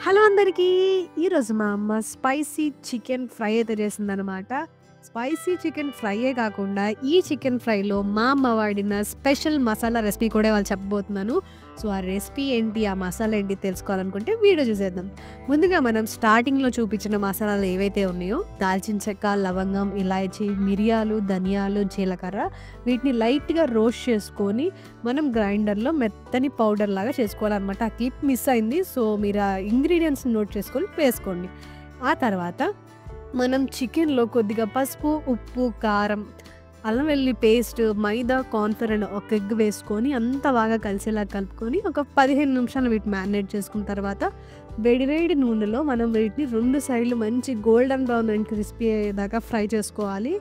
Hello అందరికీ. ఈరోజు మా అమ్మ స్పైసీ చికెన్ ఫ్రై అయితే చేసిందనమాట. స్పైసీ చికెన్ ఫ్రైయే కాకుండా ఈ చికెన్ ఫ్రైలో మా అమ్మ వాడిన స్పెషల్ మసాలా రెసిపీ కూడా ఇవాళ చెప్పబోతున్నాను. సో, ఆ రెసిపీ ఏంటి, ఆ మసాలా ఏంటి తెలుసుకోవాలనుకుంటే వీడియో చూసేద్దాం. ముందుగా మనం స్టార్టింగ్‌లో చూపించిన మసాలాలు ఏవైతే ఉన్నాయో దాల్చిన చెక్క, లవంగం, ఇలాయచీ, మిరియాలు, ధనియాలు, జీలకర్ర వీటిని లైట్‌గా రోస్ట్ చేసుకొని మనం గ్రైండర్‌లో మెత్తని పౌడర్ లాగా చేసుకోవాలనమాట. ఆ క్లిప్ మిస్ అయింది. సో, మీరు ఆ ఇంగ్రీడియెంట్స్‌ని నోట్ చేసుకొని వేసుకోండి. ఆ తర్వాత మనం చికెన్‌లో కొద్దిగా పసుపు, ఉప్పు, కారం, అల్లం వెల్లుల్లి పేస్ట్, మైదా, కార్న్‌ఫ్లోర్ అండ్ ఒక ఎగ్ వేసుకొని అంతా బాగా కలిసేలా కలుపుకొని ఒక 15 నిమిషాలు వీటిని మ్యారినేట్ చేసుకున్న తర్వాత వేడి వేడి నూనెలో మనం వీటిని 2 సైడ్‌లు మంచి గోల్డెన్ బ్రౌన్ అండ్ క్రిస్పీ అయ్యేదాకా ఫ్రై చేసుకోవాలి.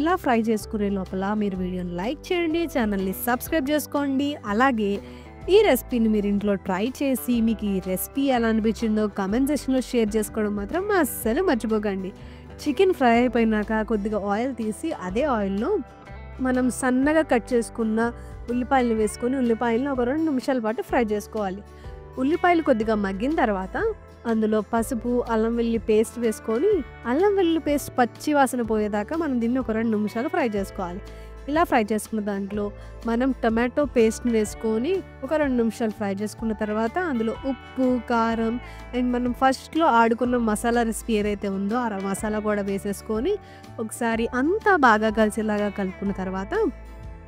ఇలా ఫ్రై చేసుకునే లోపల మీరు వీడియోని లైక్ చేయండి, ఛానల్‌ని సబ్స్క్రైబ్ చేసుకోండి. అలాగే ఈ రెసిపీని మీరు ఇంట్లో ట్రై చేసి మీకు ఈ రెసిపీ ఎలా అనిపించిందో కామెంట్ సెక్షన్‌లో షేర్ చేసుకోవడం మాత్రం అస్సలు మర్చిపోకండి. చికెన్ ఫ్రై అయిపోయినాక కొద్దిగా ఆయిల్ తీసి అదే ఆయిల్‌లో మనం సన్నగా కట్ చేసుకున్న ఉల్లిపాయలను వేసుకొని ఉల్లిపాయలను ఒక 2 నిమిషాల పాటు ఫ్రై చేసుకోవాలి. ఉల్లిపాయలు కొద్దిగా మగ్గిన తర్వాత అందులో పసుపు, అల్లం వెల్లుల్లి పేస్ట్ వేసుకొని అల్లం వెల్లుల్లి పేస్ట్ పచ్చి వాసన పోయేదాకా మనం దీన్ని ఒక 2 నిమిషాలు ఫ్రై చేసుకోవాలి. ఇలా ఫ్రై చేసుకున్న దాంట్లో మనం టొమాటో పేస్ట్‌ని వేసుకొని ఒక 2 నిమిషాలు ఫ్రై చేసుకున్న తర్వాత అందులో ఉప్పు, కారం అండ్ మనం ఫస్ట్‌లో ఆడుకున్న మసాలా రెసిపీ ఏదైతే ఉందో ఆ మసాలా కూడా వేసేసుకొని ఒకసారి అంతా బాగా కలిసేలాగా కలుపుకున్న తర్వాత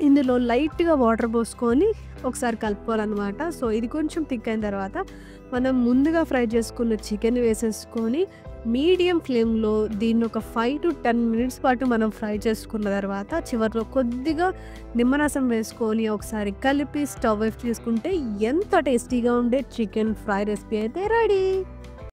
ఇందులో లైట్‌గా వాటర్ పోసుకొని ఒకసారి కలుపుకోవాలనమాట. సో, ఇది కొంచెం థిక్ అయిన తర్వాత మనం ముందుగా ఫ్రై చేసుకున్న చికెన్ వేసేసుకొని మీడియం ఫ్లేమ్‌లో దీన్ని ఒక 5-10 మినిట్స్ పాటు మనం ఫ్రై చేసుకున్న తర్వాత చివర్లో కొద్దిగా నిమ్మరసం వేసుకొని ఒకసారి కలిపి స్టవ్ ఆఫ్ చేసుకుంటే ఎంత టేస్టీగా ఉండే చికెన్ ఫ్రై రెసిపీ అయితే రెడీ.